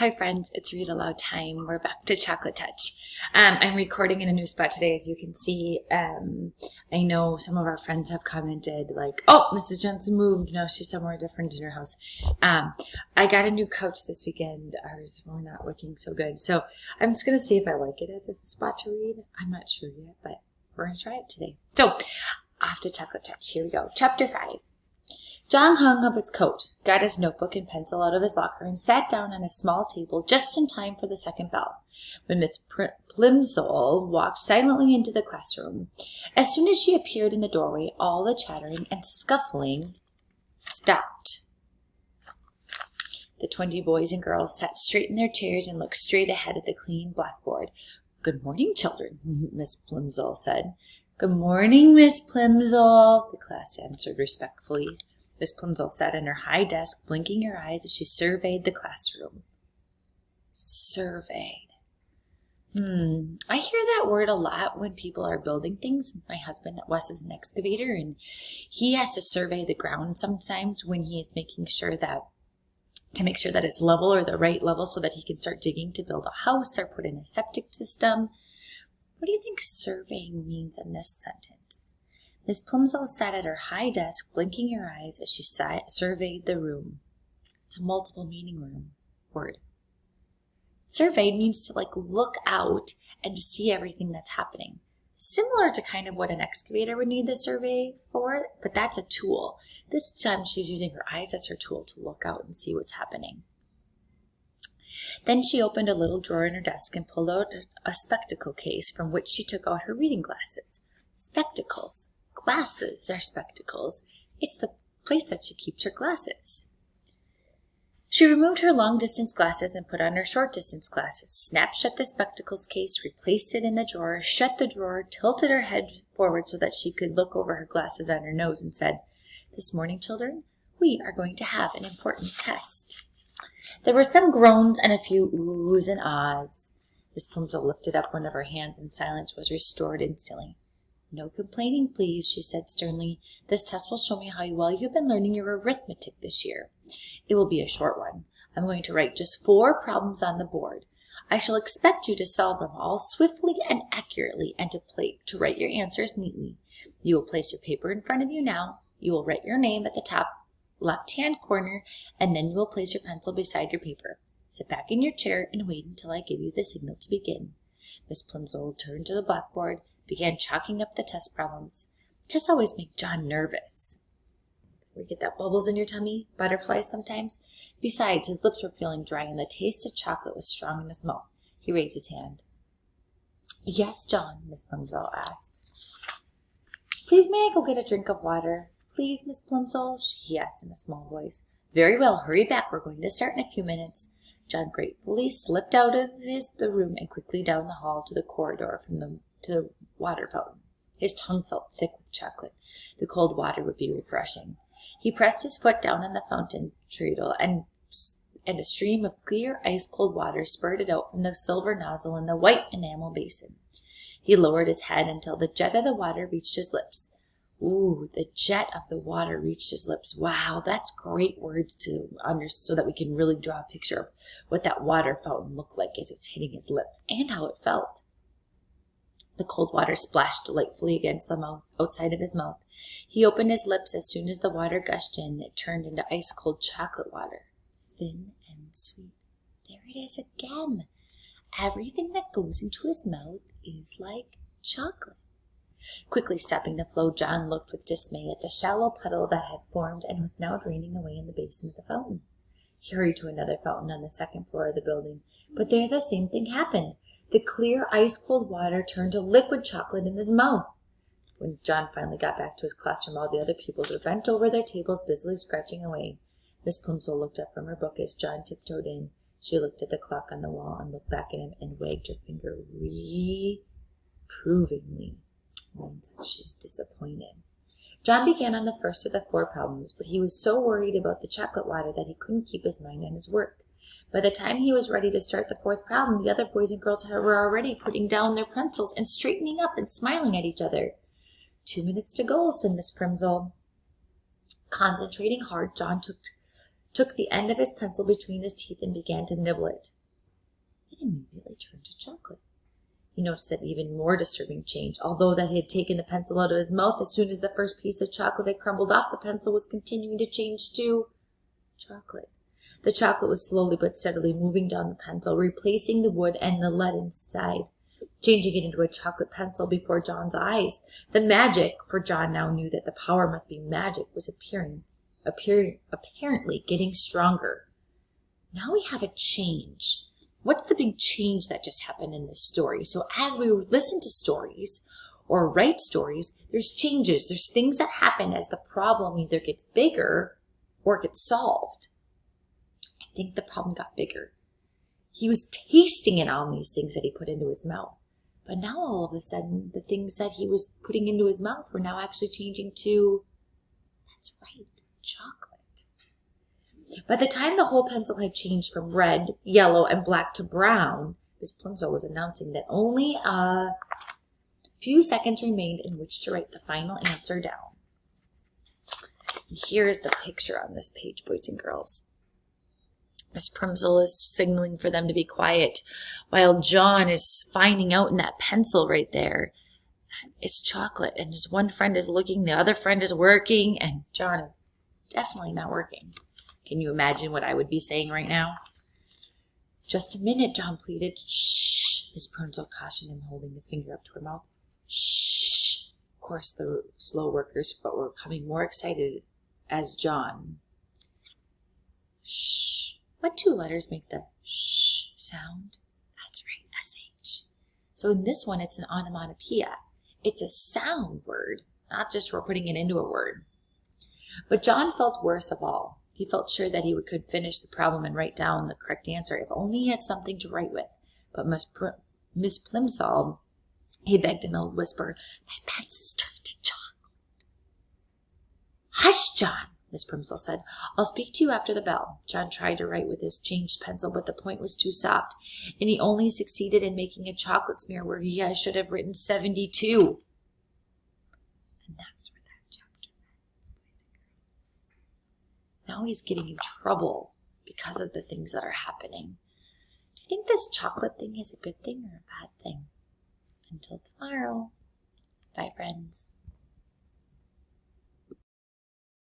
Hi friends, it's Read Aloud time. We're back to Chocolate Touch. I'm recording in a new spot today, as you can see. I know some of our friends have commented like, oh, Mrs. Johnson moved. No, she's somewhere different in her house. I got a new couch this weekend. Ours were not looking so good. So I'm just going to see if I like it as a spot to read. I'm not sure yet, but we're going to try it today. So off to Chocolate Touch. Here we go. Chapter 5. John hung up his coat, got his notebook and pencil out of his locker, and sat down on a small table just in time for the second bell, when Miss Plimsoll walked silently into the classroom. As soon as she appeared in the doorway, all the chattering and scuffling stopped. The 20 boys and girls sat straight in their chairs and looked straight ahead at the clean blackboard. "Good morning, children," Miss Plimsoll said. "Good morning, Miss Plimsoll," the class answered respectfully. Miss Plimsoll sat in her high desk, blinking her eyes as she surveyed the classroom. Surveyed. I hear that word a lot when people are building things. My husband, Wes, is an excavator, and he has to survey the ground sometimes when he is making sure that it's level or the right level so that he can start digging to build a house or put in a septic system. What do you think surveying means in this sentence? Miss Plimsoll sat at her high desk, blinking her eyes as she surveyed the room. It's a multiple meaning word. Surveyed means to look out and to see everything that's happening. Similar to kind of what an excavator would need the survey for, but that's a tool. This time she's using her eyes as her tool to look out and see what's happening. Then she opened a little drawer in her desk and pulled out a spectacle case from which she took out her reading glasses. Spectacles. Glasses are spectacles. It's the place that she keeps her glasses. She removed her long-distance glasses and put on her short-distance glasses, snapped shut the spectacles case, replaced it in the drawer, shut the drawer, tilted her head forward so that she could look over her glasses on her nose, and said, "This morning, children, we are going to have an important test." There were some groans and a few oohs and ahs. Miss Plimsoll lifted up one of her hands and silence was restored instantly. "No complaining, please," she said sternly. "This test will show me how well you've been learning your arithmetic this year. It will be a short one. I'm going to write just 4 problems on the board. I shall expect you to solve them all swiftly and accurately and to write your answers neatly. You will place your paper in front of you now. You will write your name at the top left-hand corner, and then you will place your pencil beside your paper. Sit back in your chair and wait until I give you the signal to begin." Miss Plimsoll turned to the blackboard, began chalking up the test problems. Tests always make John nervous. You get that bubbles in your tummy, butterflies sometimes. Besides, his lips were feeling dry and the taste of chocolate was strong in his mouth. He raised his hand. "Yes, John," Miss Plimsoll asked. "Please, may I go get a drink of water? Please, Miss Plimsoll," he asked in a small voice. "Very well, hurry back. We're going to start in a few minutes." John gratefully slipped out of the room and quickly down the hall to the corridor to the water fountain. His tongue felt thick with chocolate. The cold water would be refreshing. He pressed his foot down on the fountain treadle, and a stream of clear, ice-cold water spurted out from the silver nozzle in the white enamel basin. He lowered his head until the jet of the water reached his lips. Ooh, the jet of the water reached his lips. Wow, that's great words to understand so that we can really draw a picture of what that water fountain looked like as it's hitting his lips and how it felt. The cold water splashed delightfully against the outside of his mouth. He opened his lips as soon as the water gushed in. It turned into ice-cold chocolate water, thin and sweet. There it is again. Everything that goes into his mouth is like chocolate. Quickly stopping the flow, John looked with dismay at the shallow puddle that had formed and was now draining away in the basin of the fountain. He hurried to another fountain on the second floor of the building, but there the same thing happened. The clear, ice-cold water turned to liquid chocolate in his mouth. When John finally got back to his classroom, all the other pupils were bent over their tables, busily scratching away. Miss Plimsoll looked up from her book as John tiptoed in. She looked at the clock on the wall and looked back at him and wagged her finger reprovingly. She's disappointed. John began on the first of the 4 problems, but he was so worried about the chocolate water that he couldn't keep his mind on his work. By the time he was ready to start the 4th problem, the other boys and girls were already putting down their pencils and straightening up and smiling at each other. 2 minutes to go, said Miss Plimsoll. Concentrating hard, John took took the end of his pencil between his teeth and began to nibble it. It immediately turned to chocolate. He noticed that even more disturbing change. Although that he had taken the pencil out of his mouth, as soon as the first piece of chocolate had crumbled off, the pencil was continuing to change to chocolate. The chocolate was slowly but steadily moving down the pencil, replacing the wood and the lead inside, changing it into a chocolate pencil before John's eyes. The magic, for John now knew that the power must be magic, was apparently getting stronger. Now we have a change. What's the big change that just happened in this story? So as we listen to stories or write stories, there's changes. There's things that happen as the problem either gets bigger or gets solved. I think the problem got bigger. He was tasting it on these things that he put into his mouth. But now all of a sudden, the things that he was putting into his mouth were now actually changing to, that's right, chocolate. By the time the whole pencil had changed from red, yellow, and black to brown, Miss Plimsoll was announcing that only a few seconds remained in which to write the final answer down. And here's the picture on this page, boys and girls. Miss Plimsoll is signaling for them to be quiet, while John is finding out in that pencil right there. It's chocolate, and his one friend is looking, the other friend is working, and John is definitely not working. Can you imagine what I would be saying right now? Just a minute, John pleaded. Shh, Miss Plimsoll cautioned him, holding the finger up to her mouth. Shh. Of course, the slow workers were becoming more excited as John. Shh. What two letters make the shh sound? That's right, S-H. So in this one, it's an onomatopoeia. It's a sound word, not just we're putting it into a word. But John felt worse of all. He felt sure that he could finish the problem and write down the correct answer if only he had something to write with. But Miss Plimsoll, he begged in a whisper, my pencil's turned to chocolate. Hush, John, Miss Plimsoll said. I'll speak to you after the bell. John tried to write with his changed pencil, but the point was too soft, and he only succeeded in making a chocolate smear where he should have written 72. And that's where that chapter ends, boys and girls. Now he's getting in trouble because of the things that are happening. Do you think this chocolate thing is a good thing or a bad thing? Until tomorrow. Bye, friends.